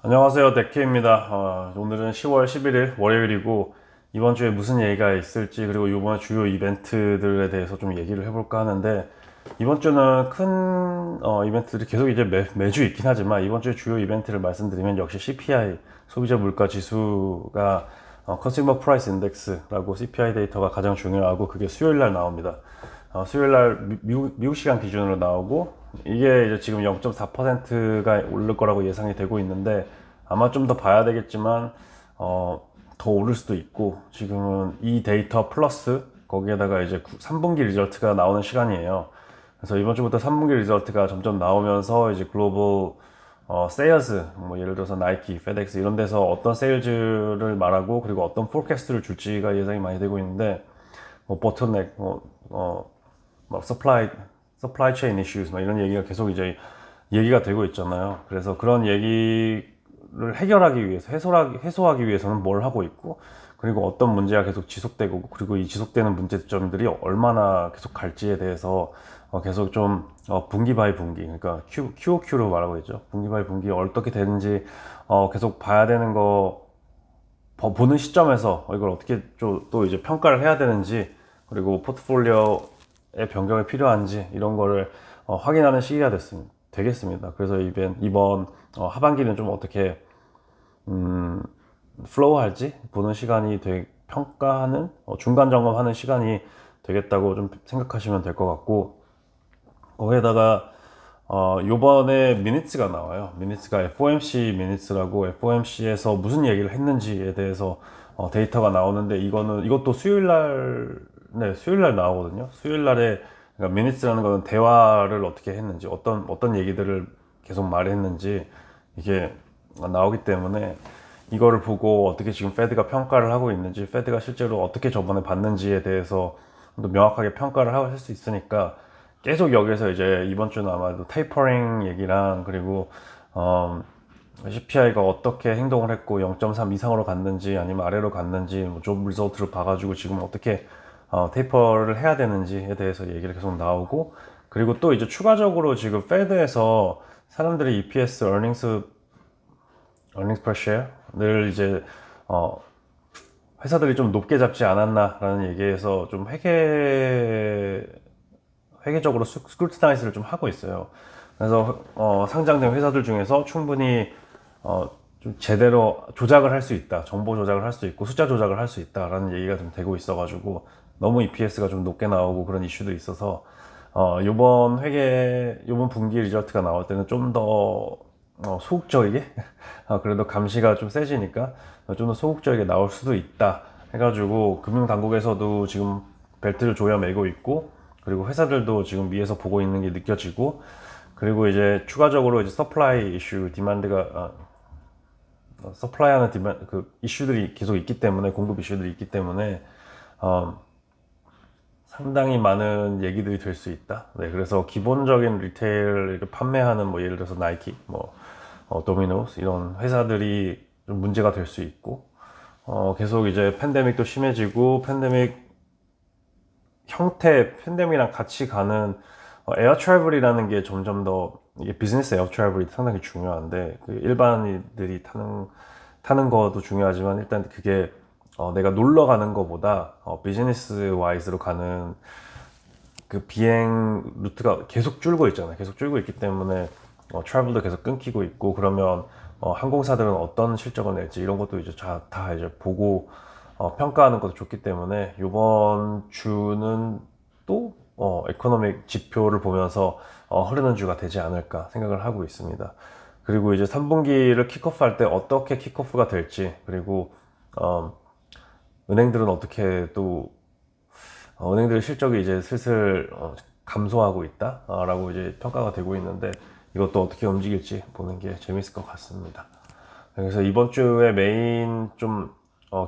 안녕하세요, 데키입니다. 오늘은 10월 11일 월요일이고 이번 주에 무슨 얘기가 있을지 그리고 이번 주요 이벤트들에 대해서 좀 얘기를 해볼까 하는데 이번 주는 큰 이벤트들이 계속 이제 매주 있긴 하지만 이번 주에 주요 이벤트를 말씀드리면 역시 CPI 소비자 물가 지수가 Consumer Price Index라고 CPI 데이터가 가장 중요하고 그게 수요일 날 나옵니다. 수요일 날 미국 시간 기준으로 나오고 이게 이제 지금 0.4%가 오를 거라고 예상이 되고 있는데 아마 좀 더 봐야 되겠지만 더 오를 수도 있고 지금은 이 데이터 플러스 거기에다가 이제 3분기 리절트가 나오는 시간이에요. 그래서 이번 주부터 3분기 리절트가 점점 나오면서 이제 글로벌 세일즈 뭐 예를 들어서 나이키, 페덱스 이런 데서 어떤 세일즈를 말하고 그리고 어떤 포캐스트를 줄지가 예상이 많이 되고 있는데 뭐 보틀넥 막 서플라이 체인 이슈스 막 이런 얘기가 계속 이제 얘기가 되고 있잖아요. 그래서 그런 얘기를 해결하기 위해서 해소하기 위해서는 뭘 하고 있고 그리고 어떤 문제가 계속 지속되고 그리고 이 지속되는 문제점들이 얼마나 계속 갈지에 대해서 계속 좀 분기 바이 분기 그러니까 QOQ로 말하고 있죠. 분기 바이 분기 어떻게 되는지 계속 봐야 되는 거 보는 시점에서 이걸 어떻게 또 이제 평가를 해야 되는지 그리고 포트폴리오의 변경이 필요한지 이런 거를 확인하는 시기가 되겠습니다. 그래서 이번 하반기는 좀 어떻게 플로우 할지 보는 시간이 평가하는 중간 점검하는 시간이 되겠다고 좀 생각하시면 될 것 같고 거기에다가 요번에 미니츠가 나와요. 미니츠가 FOMC 미니츠라고 FOMC에서 무슨 얘기를 했는지에 대해서 데이터가 나오는데 이것도 수요일 날 나오거든요. 수요일 날에 그러니까 미니츠라는 거는 대화를 어떻게 했는지 어떤 얘기들을 계속 말했는지 이게 나오기 때문에 이거를 보고 어떻게 지금 페드가 평가를 하고 있는지 페드가 실제로 어떻게 저번에 봤는지에 대해서 또 명확하게 평가를 할 수 있으니까 계속 여기서 이제 이번 주는 아마도 테이퍼링 얘기랑 그리고 CPI가 어떻게 행동을 했고 0.3 이상으로 갔는지 아니면 아래로 갔는지 뭐좀 리조트를 봐가지고 지금 어떻게 테이퍼를 해야 되는지에 대해서 얘기를 계속 나오고 그리고 또 이제 추가적으로 지금 페드에서 사람들이 EPS earnings per share를 이제 회사들이 좀 높게 잡지 않았나라는 얘기에서 좀 회계적으로 스크루티나이즈를 좀 하고 있어요. 그래서 상장된 회사들 중에서 충분히 좀 제대로 조작을 할 수 있다, 정보 조작을 할 수 있고 숫자 조작을 할 수 있다라는 얘기가 좀 되고 있어가지고 너무 EPS가 좀 높게 나오고 그런 이슈도 있어서 요번 분기 리저트가 나올 때는 좀 더 소극적이게 그래도 감시가 좀 세지니까 좀 더 소극적이게 나올 수도 있다 해가지고 금융당국에서도 지금 벨트를 조여매고 있고 그리고 회사들도 지금 위에서 보고 있는 게 느껴지고 그리고 이제 추가적으로 이제 서플라이 이슈 디만드가 서플라이하는 그 이슈들이 계속 있기 때문에 공급 이슈들이 있기 때문에 상당히 많은 얘기들이 될 수 있다. 네, 그래서 기본적인 리테일 판매하는 뭐 예를 들어서 나이키, 뭐 도미노스 이런 회사들이 좀 문제가 될 수 있고 계속 이제 팬데믹도 심해지고 팬데믹이랑 같이 가는 에어 트래블이라는 게 점점 더 이게 비즈니스 에어 트래블이 상당히 중요한데 그 일반인들이 타는 것도 중요하지만 일단 그게 내가 놀러 가는 것보다 비즈니스 와이즈로 가는 그 비행 루트가 계속 줄고 있잖아요. 계속 줄고 있기 때문에 트래블도 계속 끊기고 있고 그러면 항공사들은 어떤 실적을 낼지 이런 것도 이제 다 이제 보고 평가하는 것도 좋기 때문에 이번 주는 또 에코노믹 지표를 보면서 흐르는 주가 되지 않을까 생각을 하고 있습니다. 그리고 이제 3분기를 킥오프 할 때 어떻게 킥오프가 될지 그리고 은행들은 어떻게 또 은행들의 실적이 이제 슬슬 감소하고 있다라고 이제 평가가 되고 있는데 이것도 어떻게 움직일지 보는 게 재밌을 것 같습니다. 그래서 이번 주에 메인 좀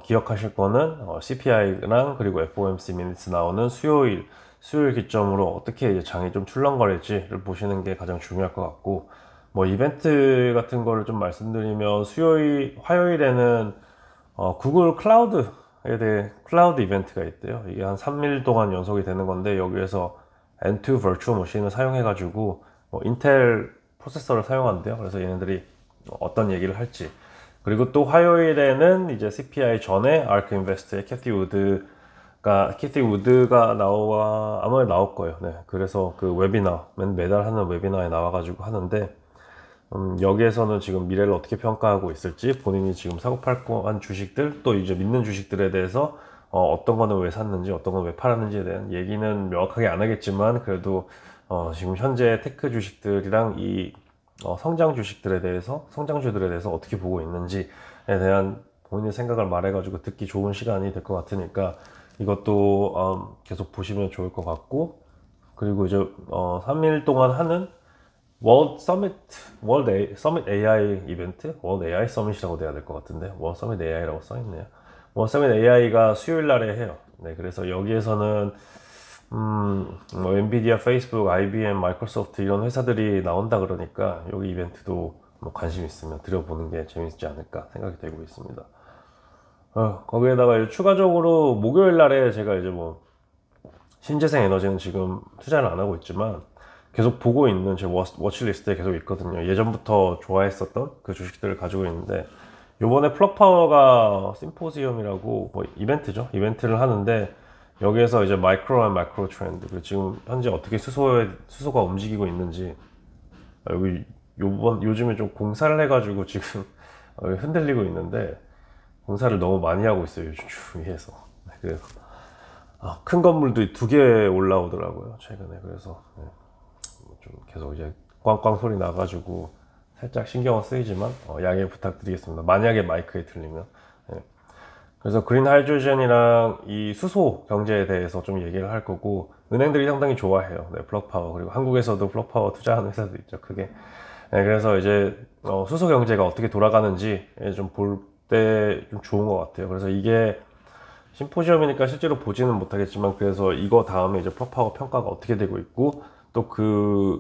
기억하실 거는 CPI랑 그리고 FOMC 미니츠 나오는 수요일 기점으로 어떻게 이제 장이 좀 출렁거릴지를 보시는 게 가장 중요할 것 같고 뭐 이벤트 같은 거를 좀 말씀드리면 화요일에는 구글 클라우드에 대해 클라우드 이벤트가 있대요. 이게 한 3일 동안 연속이 되는 건데 여기에서 N2 버추얼 머신을 사용해 가지고 인텔 프로세서를 사용한대요. 그래서 얘네들이 어떤 얘기를 할지. 그리고 또 화요일에는 이제 CPI 전에 아크 인베스트의 캐티 우드가 아무래도 나올 거예요. 네. 그래서 그 웨비나, 매달 하는 웨비나에 나와가지고 하는데, 여기에서는 지금 미래를 어떻게 평가하고 있을지, 본인이 지금 사고 팔고 한 주식들, 또 이제 믿는 주식들에 대해서 어떤 거는 왜 샀는지, 어떤 건 왜 팔았는지에 대한 얘기는 명확하게 안 하겠지만, 그래도 지금 현재 테크 주식들이랑 이 성장 주식들에 대해서, 성장주들에 대해서 어떻게 보고 있는지에 대한 본인의 생각을 말해가지고 듣기 좋은 시간이 될 것 같으니까, 이것도 계속 보시면 좋을 것 같고, 그리고 이제 3일 동안 하는 서밋 AI 이벤트, 월드 AI 서밋이라고 돼야 될 것 같은데, 월드 서밋 AI라고 써있네요. 월드 서밋 AI가 수요일 날에 해요. 네, 그래서 여기에서는 뭐 엔비디아, 페이스북, IBM, 마이크로소프트 이런 회사들이 나온다 그러니까 여기 이벤트도 뭐 관심 있으면 들여보는 게 재밌지 않을까 생각이 되고 있습니다. 거기에다가 이제 추가적으로 목요일 날에 제가 이제 뭐 신재생 에너지는 지금 투자를 안 하고 있지만 계속 보고 있는 제 워치리스트에 계속 있거든요. 예전부터 좋아했었던 그 주식들을 가지고 있는데, 요번에 플럭파워가 심포지엄이라고 뭐 이벤트죠. 이벤트를 하는데, 여기에서 이제 마이크로 트렌드, 그리고 지금 현재 어떻게 수소가 움직이고 있는지, 여기 요즘에 좀 공사를 해가지고 지금 흔들리고 있는데, 공사를 너무 많이 하고 있어요, 요즘 주위에서. 그래서 큰 건물도 2개 올라오더라고요, 최근에. 그래서 좀 계속 이제 꽝꽝 소리 나가지고 살짝 신경은 쓰이지만 양해 부탁드리겠습니다. 만약에 마이크에 들리면. 네. 그래서 그린 하이드로젠이랑 이 수소 경제에 대해서 좀 얘기를 할 거고, 은행들이 상당히 좋아해요. 네, 플럭파워. 그리고 한국에서도 플럭파워 투자하는 회사도 있죠, 크게. 네, 그래서 이제 수소 경제가 어떻게 돌아가는지 좀 볼 때 좀 좋은 것 같아요. 그래서 이게 심포지엄이니까 실제로 보지는 못하겠지만, 그래서 이거 다음에 이제 플럭파워 평가가 어떻게 되고 있고, 또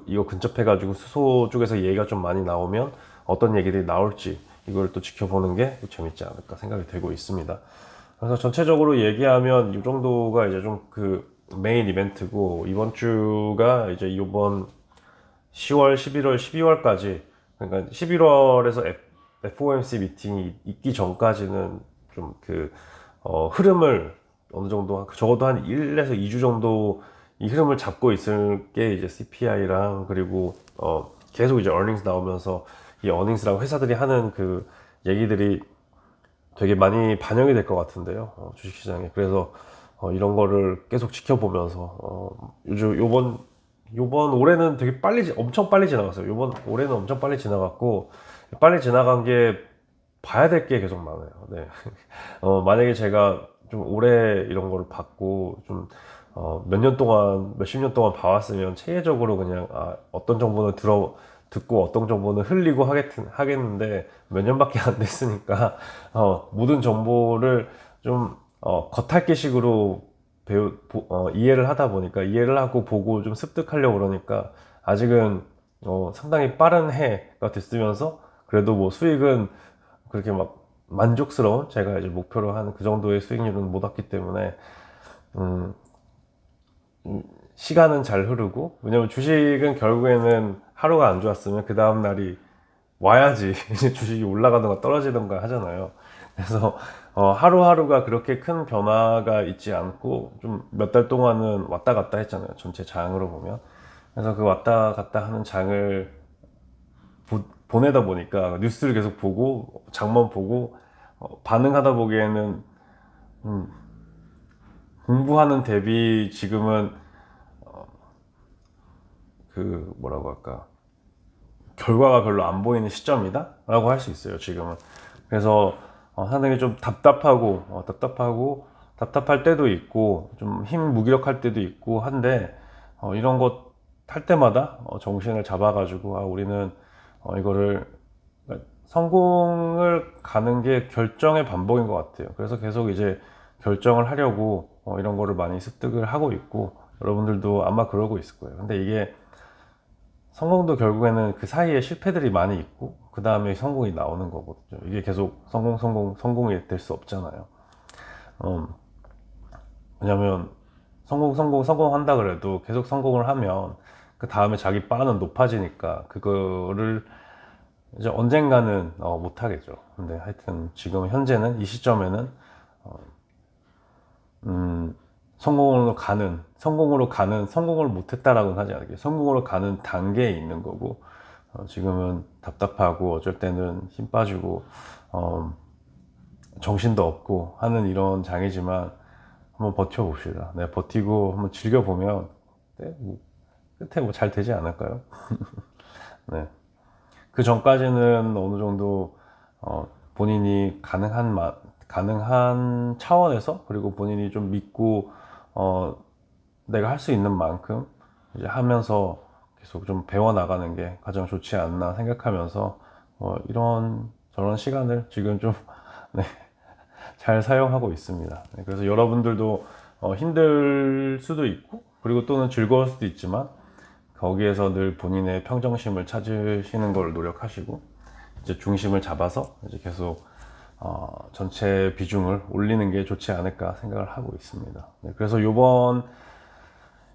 이거 근접해가지고 수소 쪽에서 얘기가 좀 많이 나오면 어떤 얘기들이 나올지 이걸 또 지켜보는 게 또 재밌지 않을까 생각이 되고 있습니다. 그래서 전체적으로 얘기하면 이 정도가 이제 좀 그 메인 이벤트고, 이번 주가 이제 이번 10월, 11월, 12월까지, 그러니까 11월에서 FOMC 미팅이 있기 전까지는 좀 흐름을 어느 정도, 적어도 한 1에서 2주 정도 이 흐름을 잡고 있을 게 이제 CPI랑, 그리고 계속 이제 earnings 나오면서 이 earnings랑 회사들이 하는 그 얘기들이 되게 많이 반영이 될 것 같은데요, 주식시장에. 그래서 이런 거를 계속 지켜보면서 요번 올해는 되게 엄청 빨리 지나갔어요. 요번 올해는 엄청 빨리 지나갔고, 빨리 지나간 게 봐야 될 게 계속 많아요. 네. 만약에 제가 좀 오래 이런 거를 봤고, 좀, 몇 년 동안, 몇십 년 동안 봐왔으면 체계적으로 그냥, 어떤 정보는 듣고 어떤 정보는 흘리고 하겠는데, 몇 년밖에 안 됐으니까, 모든 정보를 좀, 겉핥기식으로 이해를 하다 보니까, 이해를 하고 보고 좀 습득하려고 그러니까, 아직은, 상당히 빠른 해가 됐으면서, 그래도 뭐 수익은 그렇게 막 만족스러운, 제가 이제 목표로 하는 그 정도의 수익률은 못 왔기 때문에 음, 시간은 잘 흐르고, 왜냐면 주식은 결국에는 하루가 안 좋았으면 그 다음 날이 와야지 주식이 올라가던가 떨어지던가 하잖아요. 그래서 하루하루가 그렇게 큰 변화가 있지 않고 좀 몇 달 동안은 왔다 갔다 했잖아요, 전체 장으로 보면. 그래서 그 왔다 갔다 하는 장을 보내다 보니까 뉴스를 계속 보고 장만 보고 반응하다 보기에는 음, 공부하는 대비 지금은 그 뭐라고 할까, 결과가 별로 안 보이는 시점이다 라고 할 수 있어요, 지금은. 그래서 상당히 좀 답답할 때도 있고, 좀 힘 무기력할 때도 있고 한데, 이런 것 할 때마다 정신을 잡아가지고, 우리는 이거를, 그러니까 성공을 가는 게 결정의 반복인 것 같아요. 그래서 계속 이제 결정을 하려고 이런 거를 많이 습득을 하고 있고, 여러분들도 아마 그러고 있을 거예요. 근데 이게 성공도 결국에는 그 사이에 실패들이 많이 있고 그 다음에 성공이 나오는 거거든요. 이게 계속 성공이 될 수 없잖아요. 음, 왜냐면 성공한다 그래도 계속 성공을 하면 그 다음에 자기 바는 높아지니까, 그거를 이제 언젠가는 못 하겠죠. 근데 하여튼 지금 현재는 이 시점에는 성공을 못했다라고는 하지 않을게요. 성공으로 가는 단계에 있는 거고, 지금은 답답하고 어쩔 때는 힘 빠지고 정신도 없고 하는 이런 장이지만 한번 버텨봅시다. 네, 버티고 한번 즐겨보면 네, 뭐 끝에 뭐 잘 되지 않을까요? 네. 그 전까지는 어느 정도 본인이 가능한 차원에서, 그리고 본인이 좀 믿고 내가 할 수 있는 만큼 이제 하면서 계속 좀 배워나가는 게 가장 좋지 않나 생각하면서 이런 저런 시간을 지금 좀 네, 잘 사용하고 있습니다. 네, 그래서 여러분들도 힘들 수도 있고, 그리고 또는 즐거울 수도 있지만 거기에서 늘 본인의 평정심을 찾으시는 걸 노력하시고, 이제 중심을 잡아서 이제 계속 전체 비중을 올리는 게 좋지 않을까 생각을 하고 있습니다. 네, 그래서 요번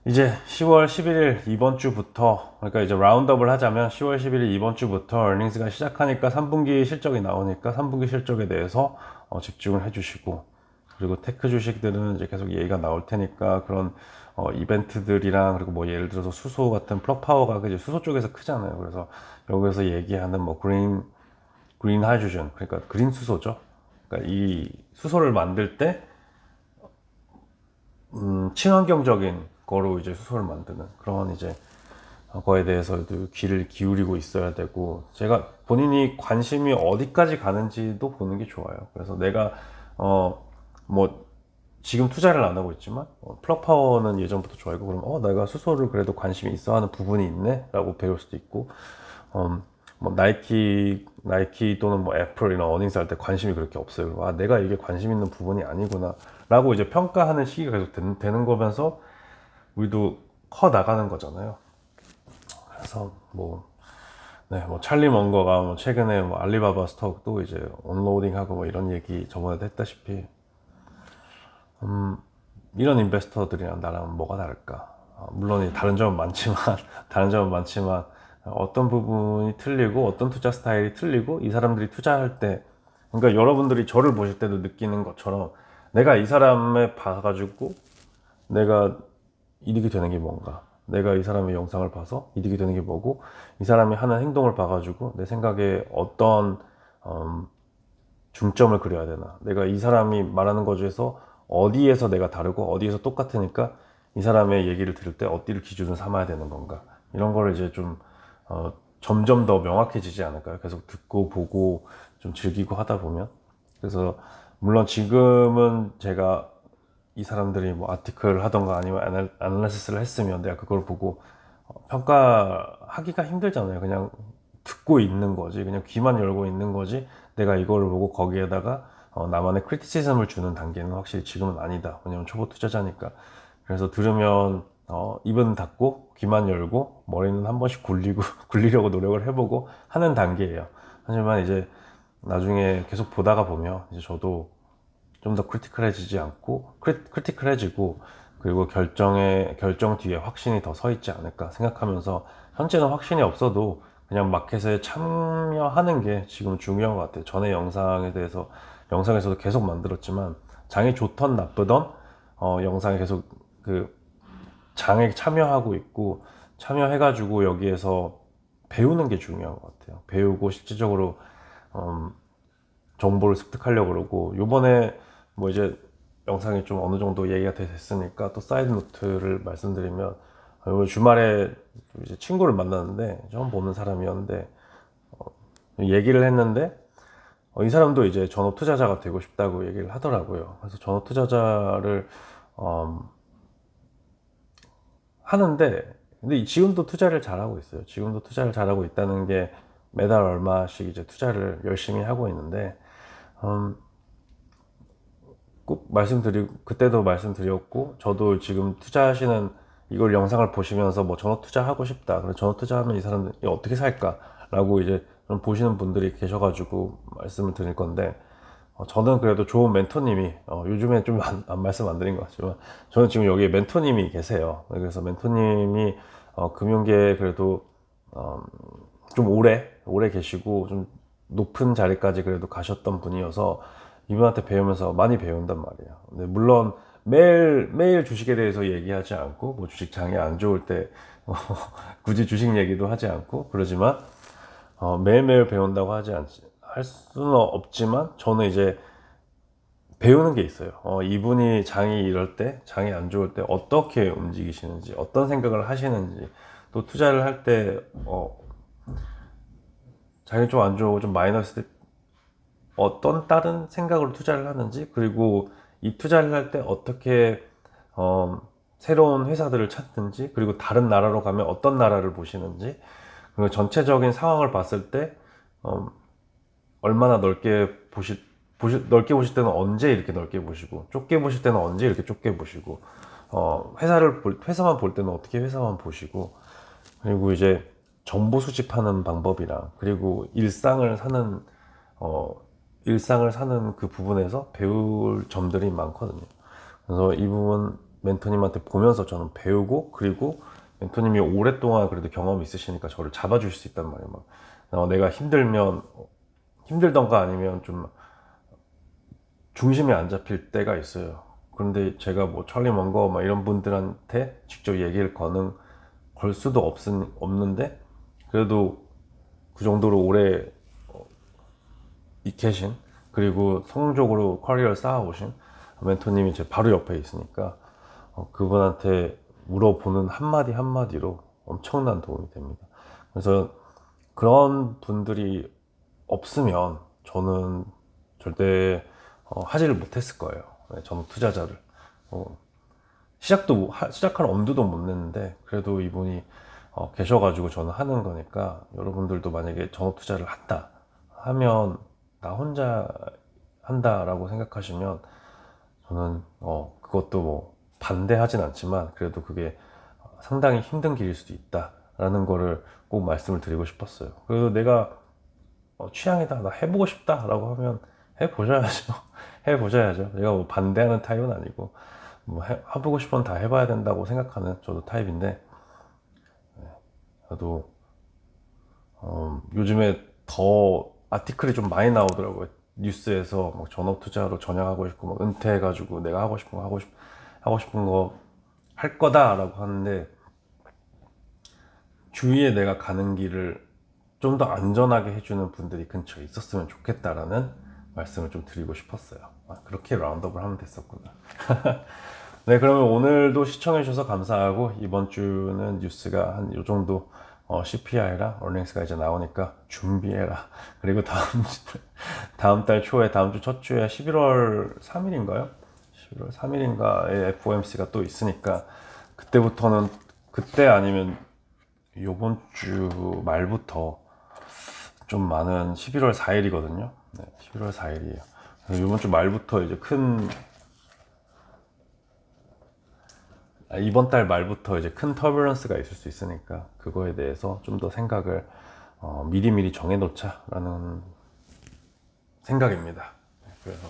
이제 10월 11일 이번 주부터, 그러니까 이제 라운드업을 하자면 10월 11일 이번 주부터 earnings가 시작하니까 3분기 실적이 나오니까 3분기 실적에 대해서 집중을 해주시고, 그리고 테크 주식들은 이제 계속 얘기가 나올 테니까 그런 이벤트들이랑, 그리고 뭐 예를 들어서 수소 같은 플럭파워가 이제 수소 쪽에서 크잖아요. 그래서 여기서 얘기하는 뭐 그린 하이드로전, 그러니까 그린 수소죠. 그러니까 이 수소를 만들 때 친환경적인 거로 이제 수소를 만드는 그런 이제 거에 대해서도 귀를 기울이고 있어야 되고, 제가 본인이 관심이 어디까지 가는지도 보는 게 좋아요. 그래서 내가 뭐 지금 투자를 안 하고 있지만 플럭파워는 예전부터 좋아하고, 그러면 내가 수소를 그래도 관심이 있어 하는 부분이 있네 라고 배울 수도 있고, 뭐 나이키 또는 뭐 애플 이런 어닝스 할 때 관심이 그렇게 없어요. 내가 이게 관심 있는 부분이 아니구나 라고 이제 평가하는 시기가 계속 되는 거면서 우리도 커 나가는 거잖아요. 그래서 뭐 찰리 먼거가 뭐 최근에 뭐 알리바바 스톡도 이제 온로딩하고 뭐 이런 얘기 저번에도 했다시피, 이런 인베스터들이랑 나랑 뭐가 다를까? 물론 다른 점은 많지만 다른 점은 많지만 어떤 부분이 틀리고 어떤 투자 스타일이 틀리고, 이 사람들이 투자할 때, 그러니까 여러분들이 저를 보실 때도 느끼는 것처럼 내가 이 사람을 봐가지고 내가 이득이 되는 게 뭔가, 내가 이 사람의 영상을 봐서 이득이 되는 게 뭐고, 이 사람이 하는 행동을 봐가지고 내 생각에 어떤 중점을 그려야 되나, 내가 이 사람이 말하는 것 중에서 어디에서 내가 다르고 어디에서 똑같으니까 이 사람의 얘기를 들을 때 어디를 기준으로 삼아야 되는 건가, 이런 거를 이제 좀 점점 더 명확해지지 않을까요? 계속 듣고 보고 좀 즐기고 하다 보면. 그래서 물론 지금은 제가 이 사람들이 뭐 아티클 하던가 아니면 애널리시스를 했으면 내가 그걸 보고 평가하기가 힘들잖아요. 그냥 듣고 있는 거지, 그냥 귀만 열고 있는 거지, 내가 이거를 보고 거기에다가 나만의 크리티시즘을 주는 단계는 확실히 지금은 아니다. 왜냐면 초보 투자자니까. 그래서 들으면 입은 닫고 귀만 열고 머리는 한 번씩 굴리고 굴리려고 노력을 해보고 하는 단계예요. 하지만 이제 나중에 계속 보다가 보면 이제 저도 좀 더 크리티컬해지지 않고 크리티컬해지고, 그리고 결정 뒤에 확신이 더 서 있지 않을까 생각하면서, 현재는 확신이 없어도 그냥 마켓에 참여하는 게 지금 중요한 것 같아요. 전에 영상에서도 계속 만들었지만, 장이 좋던 나쁘던 영상에 계속 그 장에 참여하고 있고, 참여해가지고 여기에서 배우는 게 중요한 것 같아요. 배우고 실질적으로 정보를 습득하려고 그러고, 요번에 뭐 이제 영상이 좀 어느 정도 얘기가 됐으니까 또 사이드 노트를 말씀드리면, 이번 주말에 이제 친구를 만났는데, 처음 보는 사람이었는데 얘기를 했는데 이 사람도 이제 전업 투자자가 되고 싶다고 얘기를 하더라고요. 그래서 전업 투자자를 하는데, 근데 지금도 투자를 잘하고 있어요. 지금도 투자를 잘하고 있다는 게 매달 얼마씩 이제 투자를 열심히 하고 있는데, 꼭 그때도 말씀드렸고, 저도 지금 투자하시는, 이걸 영상을 보시면서 뭐 전업 투자하고 싶다, 그럼 전업 투자하면 이 사람들이 어떻게 살까 라고 이제 좀 보시는 분들이 계셔가지고 말씀을 드릴 건데, 저는 그래도 좋은 멘토님이, 요즘에 좀 말씀 안 드린 것 같지만 저는 지금 여기에 멘토님이 계세요. 그래서 멘토님이 금융계에 그래도 좀 오래 오래 계시고 좀 높은 자리까지 그래도 가셨던 분이어서 이분한테 배우면서 많이 배운단 말이에요. 근데 물론 매일 주식에 대해서 얘기하지 않고 뭐 주식 장이 안 좋을 때 굳이 주식 얘기도 하지 않고 그러지만 매일매일 배운다고 할 수는 없지만 저는 이제 배우는 게 있어요. 이분이 장이 이럴 때, 장이 안 좋을 때 어떻게 움직이시는지, 어떤 생각을 하시는지, 또 투자를 할 때, 장이 좀 안 좋고 좀 마이너스 때 어떤 다른 생각으로 투자를 하는지, 그리고 이 투자를 할 때 어떻게, 새로운 회사들을 찾는지, 그리고 다른 나라로 가면 어떤 나라를 보시는지, 그리고 전체적인 상황을 봤을 때, 어, 얼마나 넓게 보실 때는 언제 이렇게 넓게 보시고, 좁게 보실 때는 언제 이렇게 좁게 보시고, 회사만 볼 때는 어떻게 회사만 보시고, 그리고 이제 정보 수집하는 방법이랑, 그리고 어, 일상을 사는 그 부분에서 배울 점들이 많거든요. 그래서 이 부분 멘토님한테 보면서 저는 배우고, 그리고 멘토님이 오랫동안 그래도 경험이 있으시니까 저를 잡아주실 수 있단 말이에요. 내가 힘들던가 아니면 좀 중심이 안 잡힐 때가 있어요. 그런데 제가 뭐 찰리 먼거 막 이런 분들한테 직접 걸 수도 없는데, 그래도 그 정도로 오래 계신, 그리고 성공적으로 커리어를 쌓아오신 멘토님이 제 바로 옆에 있으니까 그분한테 물어보는 한마디 한마디로 엄청난 도움이 됩니다. 그래서 그런 분들이 없으면 저는 절대 하지를 못했을 거예요. 네, 저는 투자자를 시작할 엄두도 못 냈는데, 그래도 이분이 계셔가지고 저는 하는 거니까, 여러분들도 만약에 전업 투자를 한다 하면 나 혼자 한다라고 생각하시면 저는 그것도 뭐 반대하진 않지만, 그래도 그게 상당히 힘든 길일 수도 있다라는 거를 꼭 말씀을 드리고 싶었어요. 그래서 내가 취향이다, 나 해보고 싶다라고 하면 해보셔야죠. 해보셔야죠. 내가 뭐 반대하는 타입은 아니고, 뭐 해보고 싶으면 다 해봐야 된다고 생각하는 저도 타입인데, 저도 요즘에 더 아티클이 좀 많이 나오더라고요. 뉴스에서 막 전업 투자로 전향하고 싶고, 막 은퇴해가지고 내가 하고 싶은 거 할 거다라고 하는데, 주위에 내가 가는 길을 좀 더 안전하게 해주는 분들이 근처에 있었으면 좋겠다라는 말씀을 좀 드리고 싶었어요. 그렇게 라운드업을 하면 됐었구나. 네, 그러면 오늘도 시청해주셔서 감사하고, 이번 주는 뉴스가 한 요 정도, CPI랑 earnings가 이제 나오니까 준비해라. 그리고 다음 달 초에, 다음 주 첫 주에 11월 3일인가요? 11월 3일인가에 FOMC가 또 있으니까, 그때부터는, 그때 아니면 요번 주 말부터 좀 많은, 11월 4일이거든요. 네, 11월 4일이에요. 이번 주 말부터 이제 이번 달 말부터 이제 큰 터뷸런스가 있을 수 있으니까, 그거에 대해서 좀 더 생각을 미리미리 정해놓자라는 생각입니다. 그래서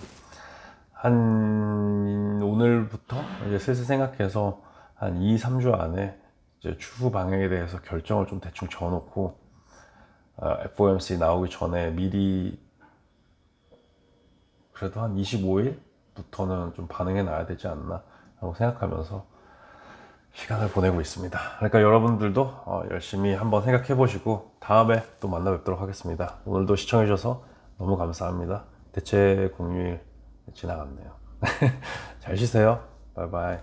오늘부터 이제 슬슬 생각해서 한 2, 3주 안에 이제 추후 방향에 대해서 결정을 좀 대충 정해놓고, FOMC 나오기 전에 미리 그래도 한 25일부터는 좀 반응해 놔야 되지 않나 라고 생각하면서 시간을 보내고 있습니다. 그러니까 여러분들도 열심히 한번 생각해 보시고 다음에 또 만나 뵙도록 하겠습니다. 오늘도 시청해 주셔서 너무 감사합니다. 대체 공휴일 지나갔네요. 잘 쉬세요. 바이바이.